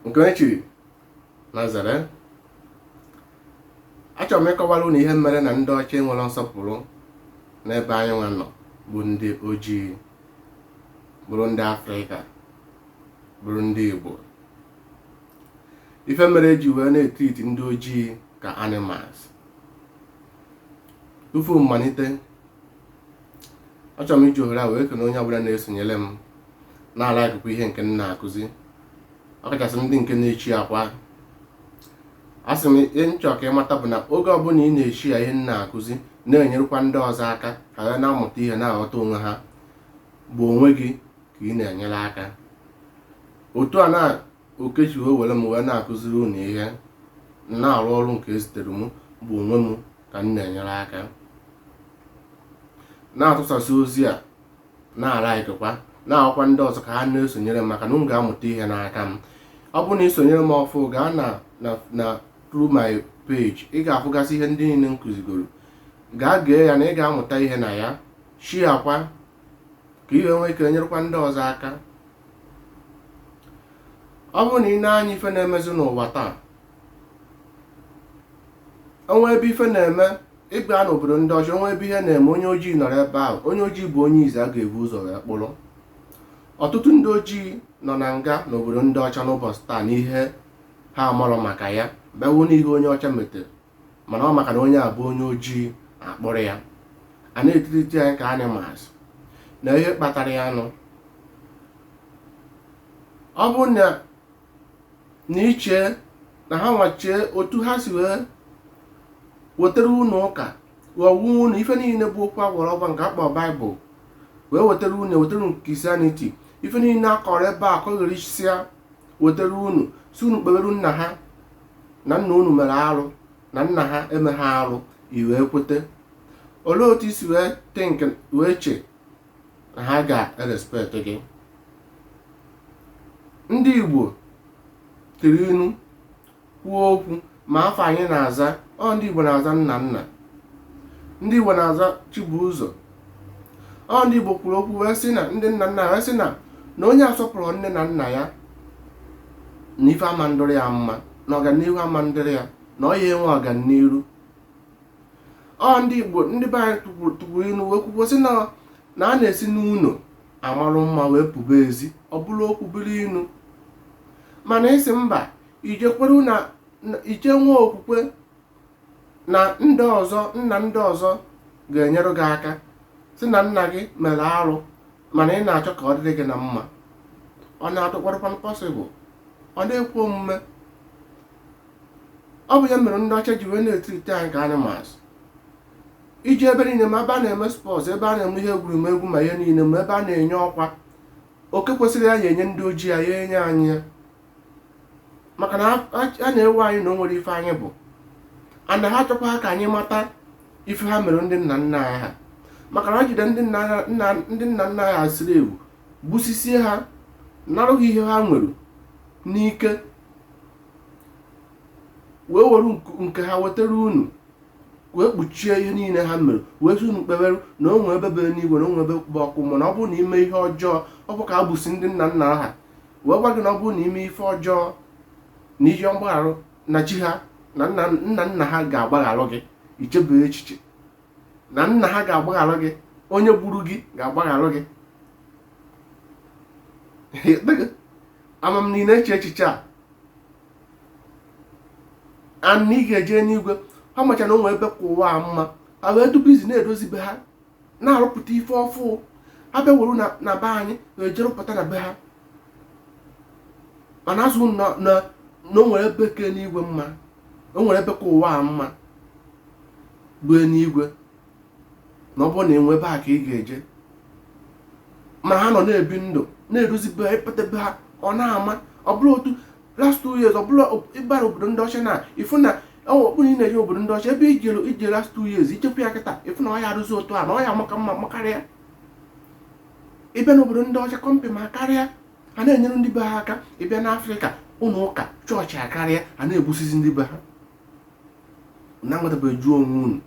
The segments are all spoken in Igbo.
nke onye chiri na zere. Achọrọ m ịkọwara unu ihe mere na ndị ọcha enwere nsọpụrụ n'ebe anyị nwa nọ bụ ndị ojii, bụrụ ndị Afrịka, bụrụ ndị Igbo. Ife mere eji wee na-etriti ndị ojii ka animals. Tupu mmalite, achọrọ m iji ohere a wee kene onye ọbụla na-esonyere m na-ala akụkụ ihe nke m na-akụzi, ọkachasị ndị nke na-echi akwa. Asị m ihe nchọ ka ịmata bụ na oge ọbụla ị na-echi ya ihe m na-akụzi na-enyerekwa ndị ọzọ aka ka ha na-amụta ihe na-aghọta onwe ha, bụ onwe gị ka ị na-enyere aka. Otu a na Okechi wee were m wee na-akụziri unu ihe na-arụ ọrụ nke ezitere m bụ onwe m ka m na-enyere aka, na-atụsasị ozi a na-ara ikekwa na-akwakwa ndị ọzọ ka ha na-esonyere m maka na m ga-amụta ihe n'aka m. Ọ bụrụ na ị sonyere m ọfụ, gaa na through my page, ị ga-afụgasị ihe ndị niile m kụzigoro. Gaa gee ya na ị ga-amụta ihe na ya, share akwa ka ihe nwee ike nyerekwa ndị ọzọ aka. Ọ bụrụ na ị na-anya ife na-emezi n'ụwa taa, onwe ebe ife na-eme, ịbịa n'obodo ndị ọcha, onwe ebe ihe na-eme, onye ojii nọrọ ebe ahụ. Onye ojii bụ onye izi a ga-ebu ụzọ wee kpụrụ. Ọtụtụ ndị ojii nọ na nga n'obodo ndị ọcha n'ụbọchị taa n'ihe ha amarọ maka ya, bịawo n'ihe onye ọcha metere, mana ọ maka na onye a bụ onye ojii akpọrọ ya, a na-etiriti anyị ka animals na ihe kpatara ya nụ. Ọ bụ na iche na ha nwachie otu ha si wee wetara unu ụka, ghọgbuo unu ife niile bụ okwu agwọrọ ọgwa nke akpọ Baịbụl, wee wetara unu Christianity, ife niile akọrọ ebe a kọgherisia wetara unu, si unu kpeberu nna ha na nna unu mere arụ na nna ha emeghe arụ, iwee kwete. Olee otu isi wee che na ha ga-erespekt gị? Ndị Igbo tiri inu kwuo okwu ma afọ anyị na-aza, ndị Igbo na-aza nna nna, ndị Igbo na-aza Chibụzọ. Ndị Igbo kwuru okwu wee sị na ndị nna nna wee sị na onye asọpụrụ nne na nna ya na ife ama ndụrụ ya mma, na ọganihu ama ndụrụ ya, na ọ ya enwe ọganiru. Ndị Igbo ndị be anyị tụkwuru inu wee kwuo sị na a na-esi n'ụlọ amarụ mma wee pụba ezi, ọ bụrụ okwu biri inu. Mana isi mba, ije kweru na ije nwe okwukwe na ndị ọzọ, nna ndị ọzọ ga-enyere gị aka, si na nna gị mere arụ mana ị na-achọ ka ọ dịrị gị na mma. Ọ na-atụkwarịkwa pọsịbụl, ọ na-ekwu omume. Ọ bụ ya mere ndị ọcha ji wee na-etiriti anyị ka animals. Iji ebe niile, ma ebe a na-eme spọts, ebe a na-eme ihe egwuregwu, ma ihe niile, ma ebe a na-enye ọkwa, oke kwesịrị ya enye ndị ojii ya enye anyị ya, maka na a na-ewe anyị na o nwere ife anyị bụ, ana ha chọkwa ka anyị mata ife ha mere ndị nna nna anyị ha, maka na ha jide ndị nna nna anyị ha siri ewu, gbusisie ha, narụghị ihe ha nwere n'ike, wee were nke ha wetara unu, wee kpuchie ihe niile ha mere, wee sị unu kpeberu na o nwee ebe bere n'igwe, na o nwee ebe kpụ ọkụ. Mana ọ bụrụ na ime ihe ọjọọ, ọ bụ ka ha gbusi ndị nna nna ha, wee gwa gị na ọ bụrụ na ime ife ọjọọ na iji mgbagharụ na chi ha na nna nna ha ga-agbagharụ gị, ichebe echiche na nna ha ga-agbagharụ gị, onye gburu gị ga-agbagharụ gị. Amam niile eche echiche a na ị ga-eje n'igwe. Ha macha na o nwee ebe kwa ụwa mma, ha wee dubizi na-edozi be ha, na-arụpụta ife ọfụ. Ha bịa were na be anyị wee jerụpụta na be ha, mana azụ na o nwere ebe ke n'igwe mma, o nwere ebe kwa ụwa mma bụ n'igwe, na ọ bụrụ na enwe ebe a ka ị ga-eje. Ma ha nọ na-ebi ndụ na-edozi be ha, epete be ha, ọ na-ama. Ọ bụrụ otu last 2 years, ọ bụrụ ịbara obodo ndị ọcha na ịfụ na ọ bụrụ ị na-eje obodo ndị ọcha, ebe ije last 2 years ichekwa ya kịta, ịfụ na ọ ya arụzi otu a, na ọ ya maka mma makarịa. Ịbịa n'obodo ndị ọcha kọmpi ma karịa, ha na-enyere ndị be ha aka. Ịbịa n'Afrịka, ụlọ ụka, chọọchị akarịa, ha na-egbusizi ndị be ha. Na nwetabeghị jụọ onwe unu,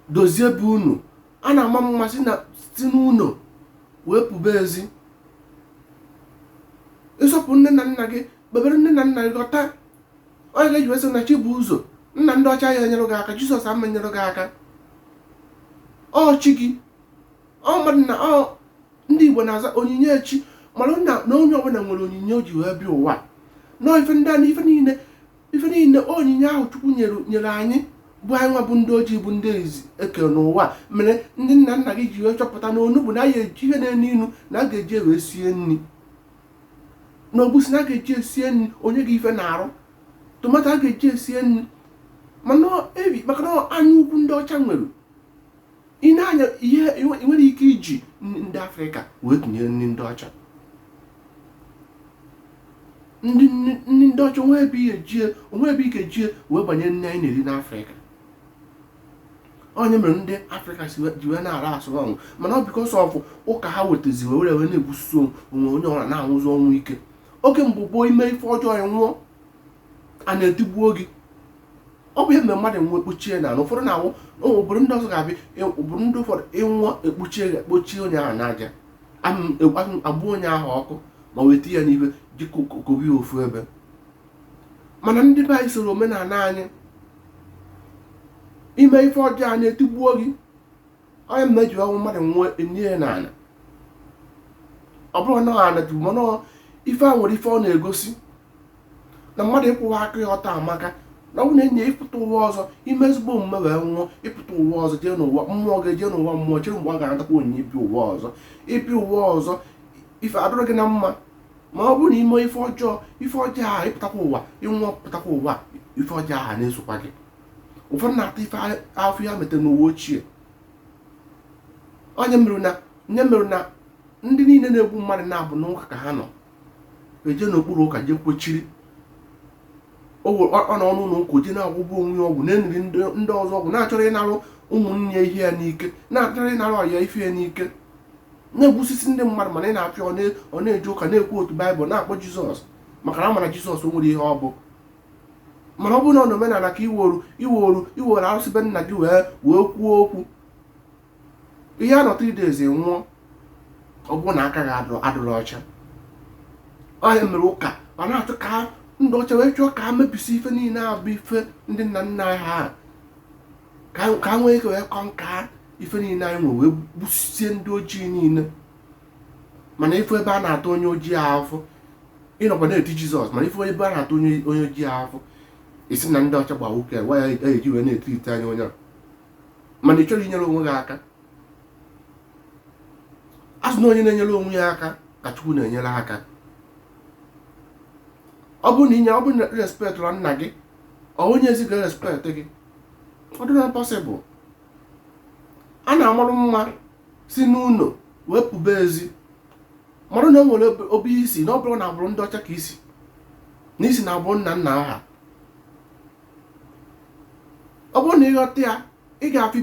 dozie be unu. A na-ama mmasị na si n'ụlọ wee pụba ezi. Ịsọpụ nne na nna gị kpebere nne na nna gị ghọta. Onye ga-eji wesị na chi bụ ụzọ, nna ndị ọcha ya enyere gị aka, Jizọs ama enyere gị aka. Ọ chi gị, ọ mmadụ na ọ ndị Igbo na-aza onyinye chi, mana na onye ọbụla nwere onyinye o ji wee bịa ụwa. Nọọ ife ndị a na ife niile onyinye ahụ Chukwu nyere anyị bụ anyị nwa bụ ndị ojii bụ ndị eke n'ụwa mere ndị nna nna gị ji wee chọpụta na onugbu na ya eji ihe na-enu inu na a ga-eji wee sie nri, na ogbusi na a ga-eji esie nri, onye gị ife na-arụ tomato a ga-eji esie nri. Maka na anya ukwu ndị ọcha nwere ị na-anya ihe ị nwere ike iji ndị Afrịka wee tụnyere nri ndị ọcha. Ndị ọcha onwe ebe ike jie wee banye nri anyị na-eri n'Afrịka. Onye mere ndị Afrịka ji wee na-ara asụ ọnwụ, mana ọ bikọsọ ọfụ ụka ha wetazi were na-egbusi onwe onye ọra na-anwụzi ọnwụ ike. Oke mgbe gboo ime ife ọjọọ ya nwụọ a na-etigbuo gị. Ọ bụ ihe mgbe mmadụ nwe ekpuchie na ụfọdụ na-awụ obodo ndị ọzọ ga-abịa obodo ndị ụfọdụ ịnwụọ ekpuchie onye ahụ n'aja, agbụ onye ahụ ọkụ ma weta ya n'ife ji kobi ofu ebe. Mana ndị be anyị soro omenala anyị ime ife ọjọọ a na-etigbuo gị. Onye mmeji ọnwụ mmadụ nwee enye n'ala, ọ bụrụ na ọ na-anatigbu mana ife a nwere ife ọ na-egosi na mmadụ ịkwụwa aka ya ọta amaka. Na ọ bụ na enye ịpụta ụwa ọzọ ime ezigbo omume wee nwụọ, ịpụta ụwa ọzọ jee n'ụwa mmụọ ga-eje n'ụwa mmụọ chere mgbe ọ ga-anatakwa onyinye ibi ụwa ọzọ. Ibi ụwa ọzọ ife adọrọ gị na mma, ma ọ bụrụ na ime ife ọjọọ ahụ ịpụtakwa ụwa ịnwụọ pụtakwa ụwa ife ọjọọ ahụ na-esokwa gị. Ụfọdụ na-ata ife afọ ya metere n'ụwa ochie. Onye mere na ndị niile na-egbu mmadụ na-abụ n'ụka ka ha nọ eje n'okpuru ụka jee kpochiri ọ nọ n'ụlọ ụka oje na-agwụgbu onwe ya ọgwụ, na-eniri ndị ọzọ ọgwụ, na-achọrọ ịnarụ ụmụnne ihe ya n'ike, na-achọrọ ịnarụ ọya ife ya n'ike, na-egbusisi ndị mmadụ. Mana ị na-apịa ọ na-eje ụka na-ekwu otu Baịbụl na-akpọ Jizọs maka na amara Jizọs o nwere ihe ọ bụ. Mana ọ bụrụ na ọ na omenala ka iwere arụsị be nna gị wee kwuo okwu, ihe a nọ 3 days nwụọ, ọ bụrụ na aka gị adụrụ ọcha. Onye mere ụka ọ na-achọ ka ndị ọcha wee chọọ ka ha mebisi ife niile abụ ife ndị nna nna anyị ha, ka ha nwee ike wee kọ nka ife niile anyị nwere wee gbusie ndị ojii niile. Mana ife ebe a na-atụ onye ojii ahụfụ ịnọkwa na-eti Jizọs, mana ife ebe a na-atụ onye ojii ahụfụ isi na ndị ọcha gba nwoke gwa ya eji wee na-eti ite anya onye a, mana ị chọrọ inyere onwe gị aka. Asụ na onye na-enyere onwe ya aka ka Chukwu na-enyere aka. Ọ bụrụ na respect na nna gị, onye ezi ga respect gị, ọ dịghị possible. A na-amarụ mma si n'ụlọ wee pụba ezi, marụ na o nwere obi isi na ọ bụrụ na agbụrụ ndị ọcha ka isi na isi na agbụrụ nna nna ha. Ọ bụrụ na ịghọta ya, ị ga-afụ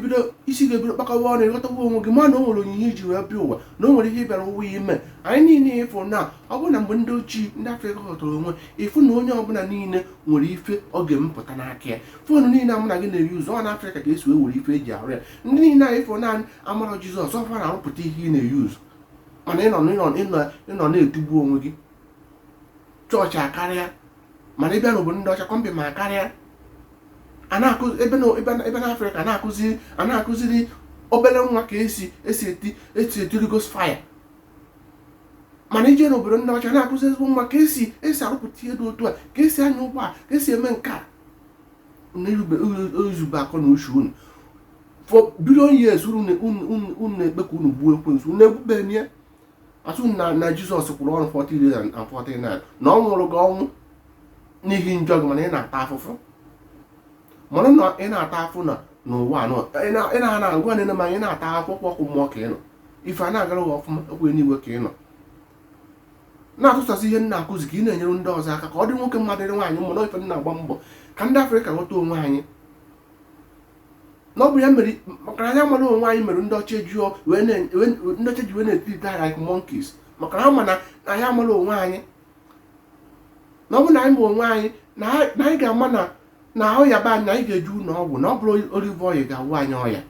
isi ga-ebido kpakawa ọnụ, ịghọtawa onwe gị, ma na o nwere onyinye iji wee bịa ụwa, na o nwere ihe ịbịara ụwa ya ime. Anyị niile ịfụ na ọ bụrụ na mgbe ndị ochie ndị Afrịka ghọtara onwe, ịfụ na onye ọbụla niile nwere ife ọ ga-emepụta n'aka ya. Foonu niile mụ na gị na-eri ụzọ ọ na Afrịka ka esi wee were ife eji arụ ya. Ndị niile anyị ịfụ na amara Jizọs ọfa na-arụpụta ihe ị na-eyi ụzọ, mana ịnọ na-etigbu onwe gị. Chọọchị akarịa, mana ịbịa n'obodo ndị ọcha kọmpi ma akarịa. Ebe n'Afrịka a na-akụziri obere nwa ka esi eti Rigos fire, mana ije n'obodo ndị ọcha na-akụzi ezigbo nwa ka esi arụpụta ihe dị otu a, ka esi anya ụgbọ a, ka esi eme nke a. Izube akọ na uche unu for billion years unu na-ekpe ka unu gbuo ekwensu, unu egbubeghị ya. Asụ na Jizọs kwụrụ ọrụ 40 days and 40 nights na ọ nwụrụ gị ọnwụ n'ihi njọ gị, mana ị na-ata afụfụ. Mana na ị na-ata afụ n'ụwa ị na-ana ngwa nene ma ị na-ata akwụkwọ ọkụ mmụọ ka ị nọ, ife a na-agara gị ọfụma okwe n'igwe ka ị nọ na-atụsasị ihe nna akụzi ka ị na-enyere ndị ọzọ aka ka ọ dị nwoke mmadụ dị nwaanyị mụ na ife na-agba mbọ ka ndị Afrịka ghọta onwe anyị. Na ọ bụ ya mere maka na anyị amara onwe anyị mere ndị ọcha ji wee na-etiti anyị like monkeys, maka na ha ma na anyị amara onwe anyị. Na ọ bụ na anyị ma onwe anyị na anyị ga-ama na ahụ ya ba anyị na anyị ga-eju ụlọ ọgwụ, na ọ bụrụ olive oil ga-agwụ anyị ọya.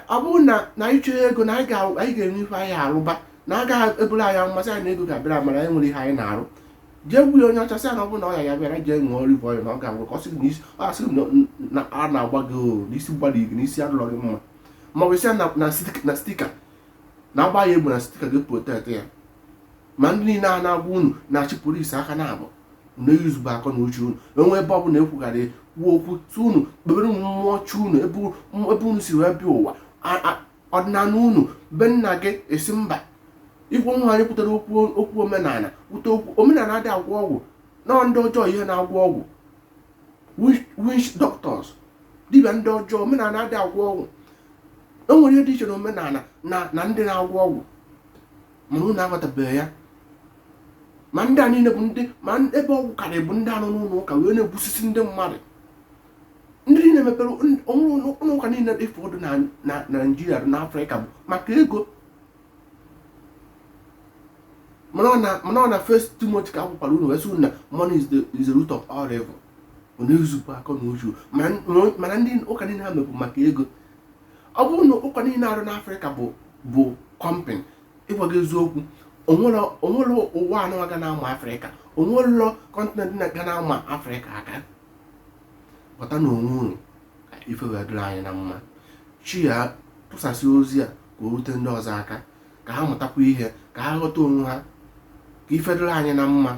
Ọ bụrụ na anyị chọọ ego na anyị ga-enwe ife anyị arụba, na agaghị eburu anyị mmasị anyị na ego ga-abịara amara anyị nwere ihe anyị na-arụ. jee gbuo onye ọcha sị ya na ọ bụrụ na ọ ya bịara jee ṅụọ olive oil na ọ ga-agwụ ka ọ sị gị n'isi ọ asị gị na a na-agba gị n'isi gbara gị n'isi adụlọ gị mma ma ọ bụ sị ya na stika na agba ya egbu na stika gị protect ya. Ma ndị niile a na-agwa unu na-achị polisi aka na-abụ na-eyuzuba akọ na uche unu enwe ebe ọ bụla ekwugharị kwuo okwu tụ unu kpebere unu mmụọ chi unu ebe unu si wee bịa ụwa ọdịnala unu be nna gị esi mba igwe nwa anyị kwutere okwu omenala kwute okwu omenala adị agwọ ọgwụ na ndị ọjọọ ihe na-agwọ ọgwụ witch doctors dibịa ndị ọjọọ omenala adị agwọ ọgwụ. O nwere ihe dị iche na omenala na ndị na-agwọ ọgwụ mana unu aghọtabeghị ya. Ma ndị a niile bụ ndị ma ebe ọgwụ karịrị bụ ndị anọ n'ụlọ ụka wee na-egbusisi ndị mmadụ. Ndị niile mepere ụlọ ụka niile efu ọdụ na Naịjirịa na Afrịka bụ maka ego. Mana ọ na First Timothy ka akwụkwara unu wee sị na money is the root of all evil. Ọ na-ezupụ akọ na uche mana ndị ụka niile ha mepụ maka ego. Ọ bụrụ na ụka niile arụ n'Afrịka bụ kọmpani ịgwa gị eziokwu onwere ụwa anọ ga na-ama Afrịka onwere kọntinent na-aga na-ama Afrịka aka. Ghọta na onwe unu ka ife wee dịrị anyị na mma. Chi ya tụsasị ozi a ka o rute ndị ọzọ aka ka ha mụtakwa ihe ka ha ghọta onwe ha ka ife dịrị anyị na mma.